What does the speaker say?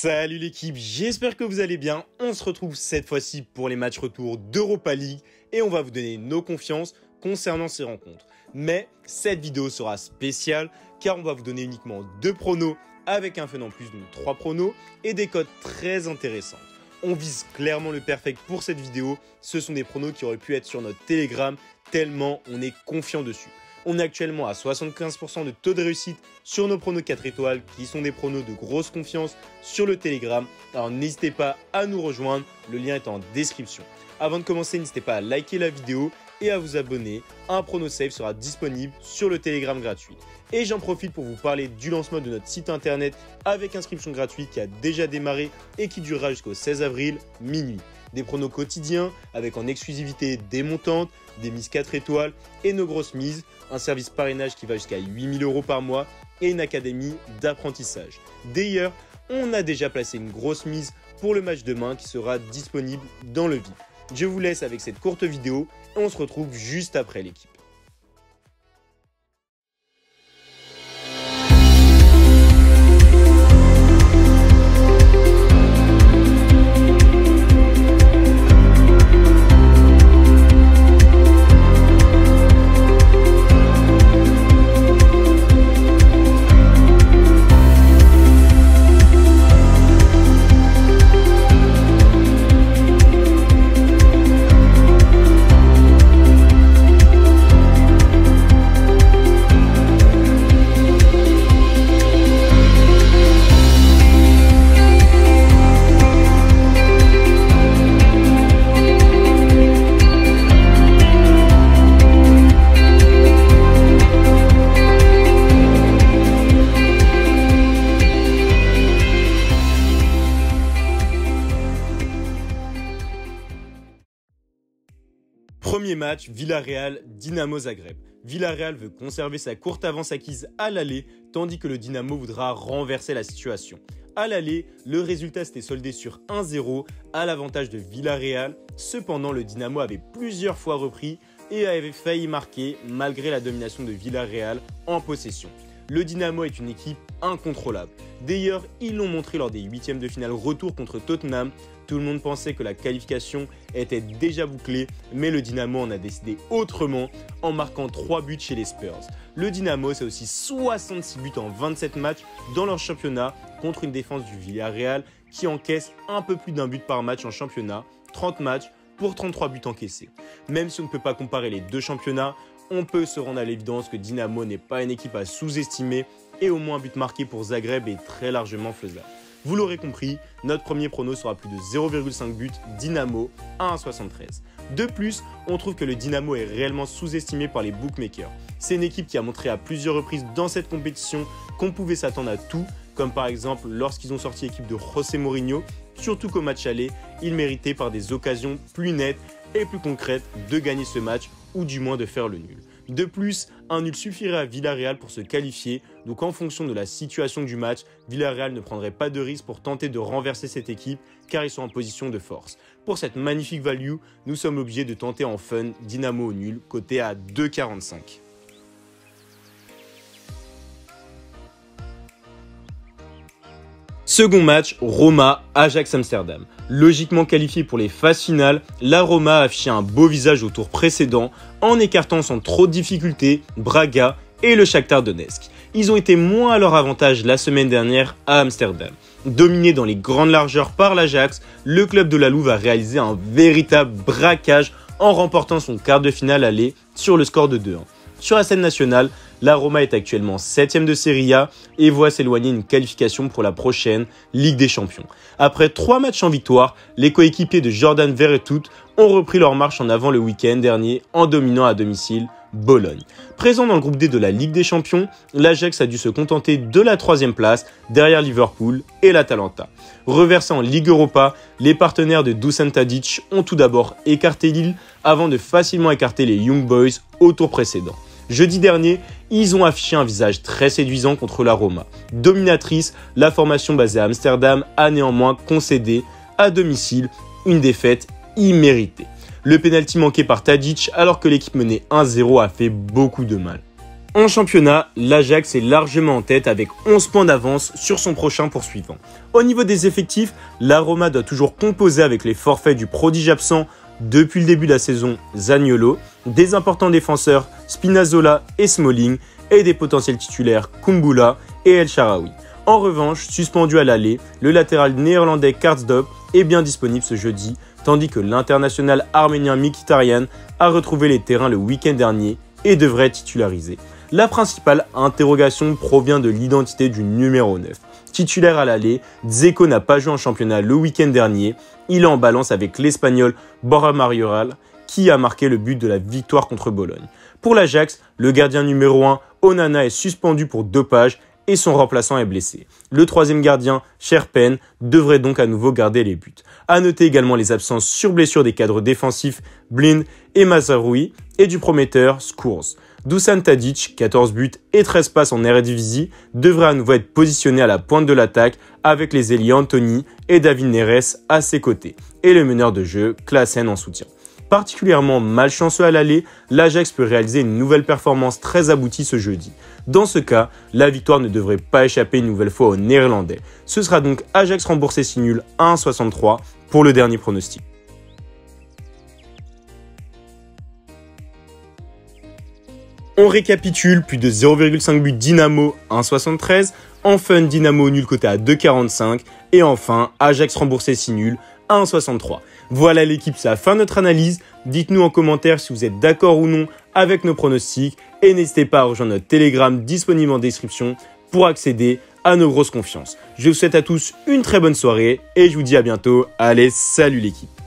Salut l'équipe, j'espère que vous allez bien. On se retrouve cette fois-ci pour les matchs retour d'Europa League et on va vous donner nos confiances concernant ces rencontres. Mais cette vidéo sera spéciale car on va vous donner uniquement 2 pronos avec un fun en plus, donc 3 pronos et des codes très intéressants. On vise clairement le perfect pour cette vidéo. Ce sont des pronos qui auraient pu être sur notre Telegram tellement on est confiant dessus. On est actuellement à 75% de taux de réussite sur nos pronos 4 étoiles qui sont des pronos de grosse confiance sur le Telegram. Alors n'hésitez pas à nous rejoindre, le lien est en description. Avant de commencer, n'hésitez pas à liker la vidéo et à vous abonner. Un prono save sera disponible sur le Telegram gratuit. Et j'en profite pour vous parler du lancement de notre site internet avec inscription gratuite qui a déjà démarré et qui durera jusqu'au 16 avril minuit. Des pronos quotidiens avec en exclusivité des montantes, des mises 4 étoiles et nos grosses mises, un service parrainage qui va jusqu'à 8 000 € par mois et une académie d'apprentissage. D'ailleurs, on a déjà placé une grosse mise pour le match demain qui sera disponible dans le VIP. Je vous laisse avec cette courte vidéo et on se retrouve juste après l'équipe. Premier match, Villarreal-Dinamo Zagreb. Villarreal veut conserver sa courte avance acquise à l'aller, tandis que le Dinamo voudra renverser la situation. À l'aller, le résultat s'était soldé sur 1-0 à l'avantage de Villarreal. Cependant, le Dinamo avait plusieurs fois repris et avait failli marquer malgré la domination de Villarreal en possession. Le Dinamo est une équipe incontrôlable. D'ailleurs, ils l'ont montré lors des 8e de finale retour contre Tottenham. Tout le monde pensait que la qualification était déjà bouclée, mais le Dinamo en a décidé autrement en marquant 3 buts chez les Spurs. Le Dinamo, c'est aussi 66 buts en 27 matchs dans leur championnat contre une défense du Villarreal qui encaisse un peu plus d'un but par match en championnat, 30 matchs pour 33 buts encaissés. Même si on ne peut pas comparer les deux championnats, on peut se rendre à l'évidence que Dinamo n'est pas une équipe à sous-estimer et au moins un but marqué pour Zagreb est très largement faisable. Vous l'aurez compris, notre premier prono sera plus de 0,5 buts Dinamo à 1,73. De plus, on trouve que le Dinamo est réellement sous-estimé par les bookmakers. C'est une équipe qui a montré à plusieurs reprises dans cette compétition qu'on pouvait s'attendre à tout, comme par exemple lorsqu'ils ont sorti l'équipe de José Mourinho, surtout qu'au match aller, ils méritaient par des occasions plus nettes et plus concrètes de gagner ce match ou du moins de faire le nul. De plus, un nul suffirait à Villarreal pour se qualifier, donc en fonction de la situation du match, Villarreal ne prendrait pas de risque pour tenter de renverser cette équipe car ils sont en position de force. Pour cette magnifique value, nous sommes obligés de tenter en fun Dinamo au nul, coté à 2,45. Second match, Roma-Ajax Amsterdam. Logiquement qualifié pour les phases finales, la Roma a affiché un beau visage au tour précédent en écartant sans trop de difficulté Braga et le Shakhtar Donetsk. Ils ont été moins à leur avantage la semaine dernière à Amsterdam. Dominé dans les grandes largeurs par l'Ajax, le club de la Louve a réalisé un véritable braquage en remportant son quart de finale aller sur le score de 2-1. Sur la scène nationale, la Roma est actuellement 7e de Serie A et voit s'éloigner une qualification pour la prochaine Ligue des Champions. Après 3 matchs en victoire, les coéquipiers de Jordan Veretout ont repris leur marche en avant le week-end dernier en dominant à domicile Bologne. Présent dans le groupe D de la Ligue des Champions, l'Ajax a dû se contenter de la 3e place derrière Liverpool et l'Atalanta. Reversés en Ligue Europa, les partenaires de Dusan Tadic ont tout d'abord écarté Lille avant de facilement écarter les Young Boys au tour précédent. Jeudi dernier, ils ont affiché un visage très séduisant contre la Roma. Dominatrice, la formation basée à Amsterdam a néanmoins concédé à domicile une défaite imméritée. Le pénalty manqué par Tadic alors que l'équipe menait 1-0 a fait beaucoup de mal. En championnat, l'Ajax est largement en tête avec 11 points d'avance sur son prochain poursuivant. Au niveau des effectifs, la Roma doit toujours composer avec les forfaits du prodige absent depuis le début de la saison Zaniolo, des importants défenseurs Spinazzola et Smalling et des potentiels titulaires Kumbula et El Shaarawy. En revanche, suspendu à l'aller, le latéral néerlandais Karsdorp est bien disponible ce jeudi, tandis que l'international arménien Mkhitaryan a retrouvé les terrains le week-end dernier et devrait être titularisé. La principale interrogation provient de l'identité du numéro 9. Titulaire à l'aller, Dzeko n'a pas joué en championnat le week-end dernier. Il est en balance avec l'Espagnol Borja Mayoral qui a marqué le but de la victoire contre Bologne. Pour l'Ajax, le gardien numéro 1, Onana, est suspendu pour dopage et son remplaçant est blessé. Le troisième gardien, Sherpen, devrait donc à nouveau garder les buts. À noter également les absences sur blessure des cadres défensifs Blind et Mazraoui et du prometteur Scours. Dusan Tadic, 14 buts et 13 passes en Eredivisie, devrait à nouveau être positionné à la pointe de l'attaque avec les ailiers Anthony et David Neres à ses côtés et le meneur de jeu Klaassen en soutien. Particulièrement malchanceux à l'aller, l'Ajax peut réaliser une nouvelle performance très aboutie ce jeudi. Dans ce cas, la victoire ne devrait pas échapper une nouvelle fois aux Néerlandais. Ce sera donc Ajax remboursé si nul à 1,63 pour le dernier pronostic. On récapitule, plus de 0,5 buts Dynamo 1,73, enfin Dynamo nul coté à 2,45 et enfin Ajax remboursé si nul à 1,63. Voilà l'équipe, c'est la fin de notre analyse. Dites-nous en commentaire si vous êtes d'accord ou non avec nos pronostics et n'hésitez pas à rejoindre notre Telegram disponible en description pour accéder à nos grosses confiances. Je vous souhaite à tous une très bonne soirée et je vous dis à bientôt. Allez, salut l'équipe!